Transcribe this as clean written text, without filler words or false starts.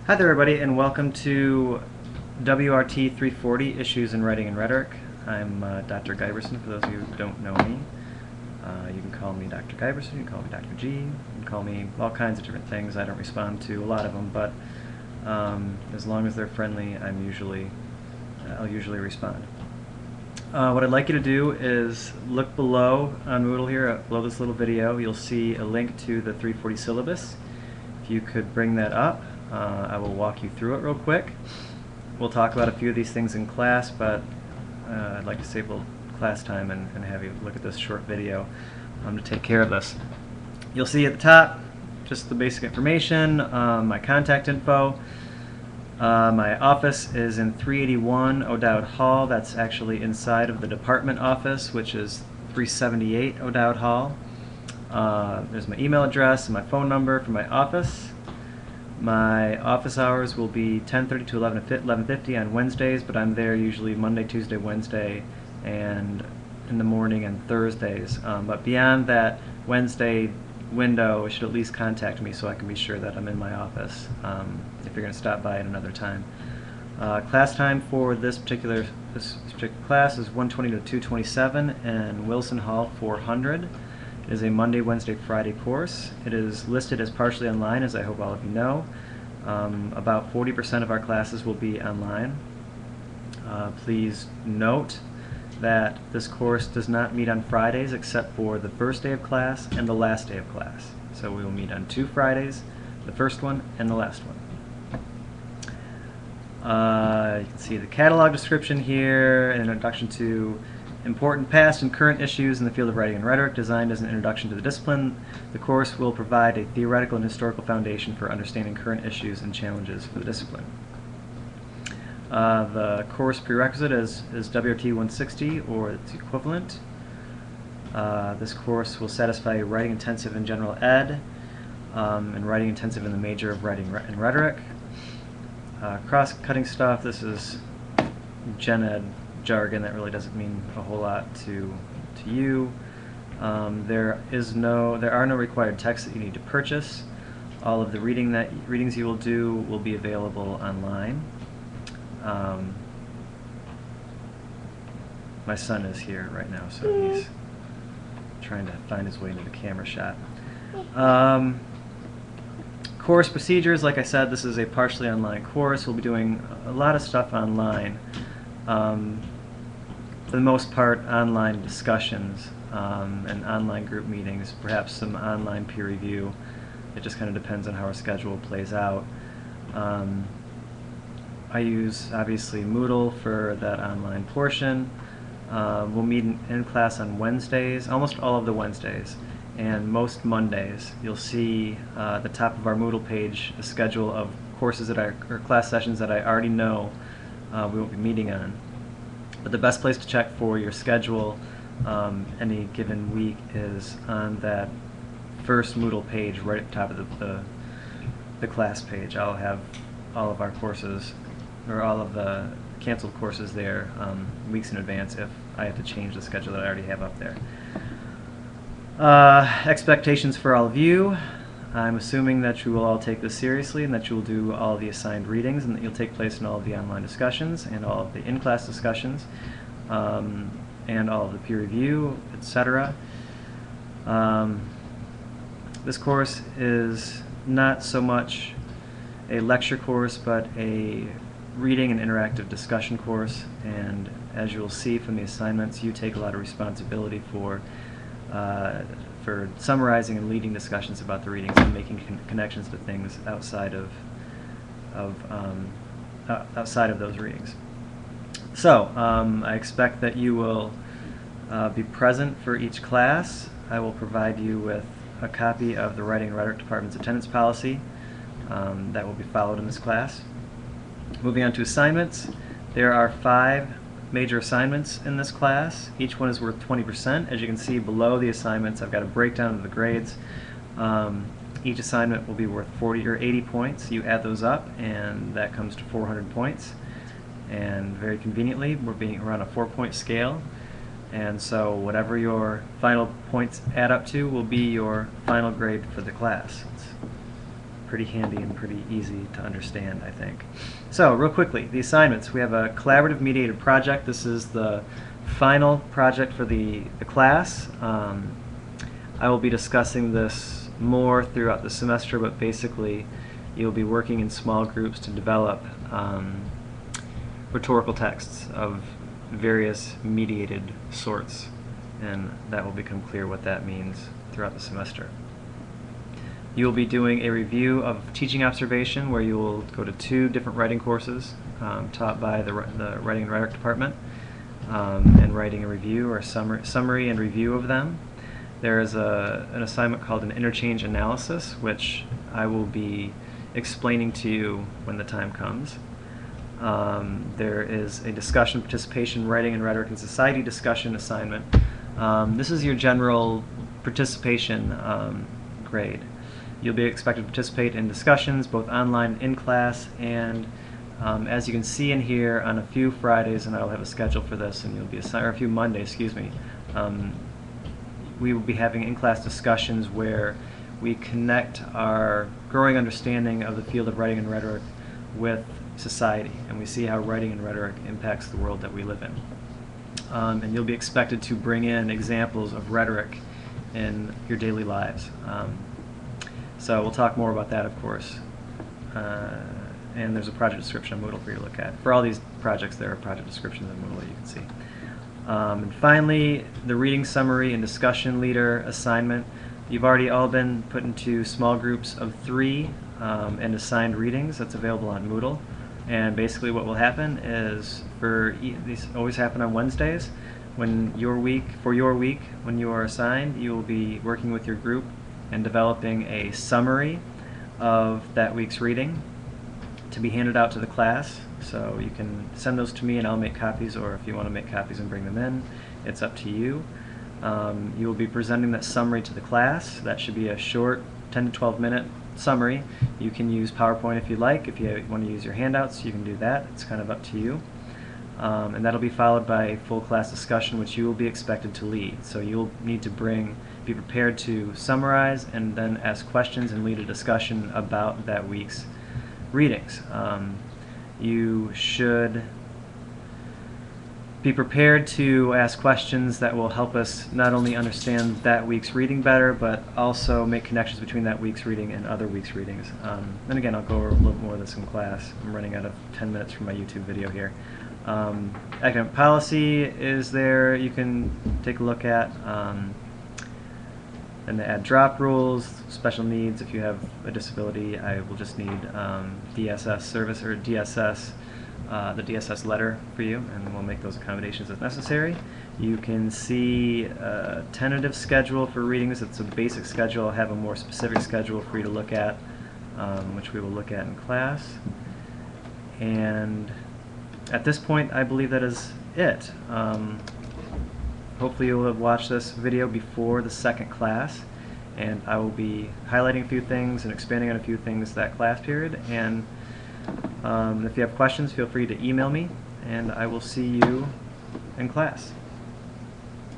Hi there, everybody, and welcome to WRT 340, Issues in Writing and Rhetoric. I'm Dr. Giberson, for those of you who don't know me. You can call me Dr. Giberson, you can call me Dr. G, you can call me all kinds of different things. I don't respond to a lot of them, but as long as they're friendly, I'll usually respond. What I'd like you to do is look below on Moodle here, below this little video. You'll see a link to the 340 syllabus. If you could bring that up, I will walk you through it real quick. We'll talk about a few of these things in class, but I'd like to save a little class time and have you look at this short video to take care of this. You'll see at the top just the basic information, my contact info. My office is in 381 O'Dowd Hall. That's actually inside of the department office, which is 378 O'Dowd Hall. There's my email address and my phone number for my office. My office hours will be 10:30 to 11:50 on Wednesdays, but I'm there usually Monday, Tuesday, Wednesday, and in the morning and Thursdays. But beyond that Wednesday window, you should at least contact me so I can be sure that I'm in my office if you're going to stop by at another time. Class time for this particular class is 1:20 to 2:27 in Wilson Hall 400. It is a Monday, Wednesday, Friday course. It is listed as partially online, as I hope all of you know. About 40% of our classes will be online. Please note that this course does not meet on Fridays except for the first day of class and the last day of class. So we will meet on 2 Fridays, the first one and the last one. You can see the catalog description here, an introduction to important past and current issues in the field of writing and rhetoric, designed as an introduction to the discipline. The course will provide a theoretical and historical foundation for understanding current issues and challenges for the discipline. The course prerequisite is WRT 160 or its equivalent. This course will satisfy writing intensive in general ed and writing intensive in the major of writing and rhetoric. Cross-cutting stuff, this is gen ed jargon that really doesn't mean a whole lot to you. There are no required texts that you need to purchase. All of the readings you will do will be available online. My son is here right now, so he's trying to find his way into the camera shot. Course procedures, like I said, this is a partially online course. We'll be doing a lot of stuff online. For the most part, online discussions and online group meetings, perhaps some online peer review. It just kind of depends on how our schedule plays out. I use, obviously, Moodle for that online portion. We'll meet in class on Wednesdays, almost all of the Wednesdays, and most Mondays. You'll see at the top of our Moodle page a schedule of courses or class sessions that I already know we will be meeting on. But the best place to check for your schedule any given week is on that first Moodle page right at the top of the class page. I'll have all of our courses, or all of the canceled courses there weeks in advance if I have to change the schedule that I already have up there. Expectations for all of you. I'm assuming that you will all take this seriously and that you will do all the assigned readings and that you'll take place in all of the online discussions and all of the in-class discussions and all of the peer review, etc. This course is not so much a lecture course but a reading and interactive discussion course, and as you'll see from the assignments, you take a lot of responsibility for summarizing and leading discussions about the readings and making connections to things outside of those readings. So I expect that you will be present for each class. I will provide you with a copy of the Writing and Rhetoric Department's attendance policy that will be followed in this class. Moving on to assignments, there are 5 major assignments in this class. Each one is worth 20%. As you can see below the assignments, I've got a breakdown of the grades. Each assignment will be worth 40 or 80 points. You add those up and that comes to 400 points. And very conveniently, we're on a 4-point scale. And so whatever your final points add up to will be your final grade for the class. pretty handy and pretty easy to understand, I think. So, real quickly, the assignments. We have a collaborative mediated project. This is the final project for the class. I will be discussing this more throughout the semester, but basically you'll be working in small groups to develop rhetorical texts of various mediated sorts, and that will become clear what that means throughout the semester. You'll be doing a review of teaching observation, where you will go to 2 different writing courses taught by the Writing and Rhetoric department, and writing a review or summary and review of them. There is an assignment called an interchange analysis, which I will be explaining to you when the time comes. There is a discussion, participation, writing and rhetoric and society discussion assignment. This is your general participation grade. You'll be expected to participate in discussions both online and in class, and as you can see in here, on a few Fridays, and I'll have a schedule for this, and you'll be assigned, or a few Mondays, excuse me, we will be having in-class discussions where we connect our growing understanding of the field of writing and rhetoric with society, and we see how writing and rhetoric impacts the world that we live in. And you'll be expected to bring in examples of rhetoric in your daily lives. So we'll talk more about that, of course. And there's a project description on Moodle for you to look at. For all these projects, there are project descriptions on Moodle that you can see. And finally, the reading summary and discussion leader assignment. You've already all been put into small groups of 3 and assigned readings. That's available on Moodle. And basically what will happen is, these always happen on Wednesdays, when for your week, when you are assigned, you will be working with your group and developing a summary of that week's reading to be handed out to the class. So you can send those to me and I'll make copies, or if you want to make copies and bring them in, it's up to you. You will be presenting that summary to the class. That should be a short 10 to 12 minute summary. You can use PowerPoint if you like. If you want to use your handouts, you can do that. It's kind of up to you. And that'll be followed by a full class discussion, which you will be expected to lead. So you'll need to be prepared to summarize and then ask questions and lead a discussion about that week's readings. You should be prepared to ask questions that will help us not only understand that week's reading better, but also make connections between that week's reading and other week's readings. And again, I'll go over a little more of this in class. I'm running out of 10 minutes from my YouTube video here. Academic policy is there, you can take a look at. And the add drop rules, special needs. If you have a disability, I will just need DSS service, or DSS, the DSS letter for you, and we'll make those accommodations as necessary. You can see a tentative schedule for readings. It's a basic schedule. I'll have a more specific schedule for you to look at, which we will look at in class. And at this point, I believe that is it. Hopefully you'll have watched this video before the second class, and I will be highlighting a few things and expanding on a few things that class period. And if you have questions, feel free to email me, and I will see you in class.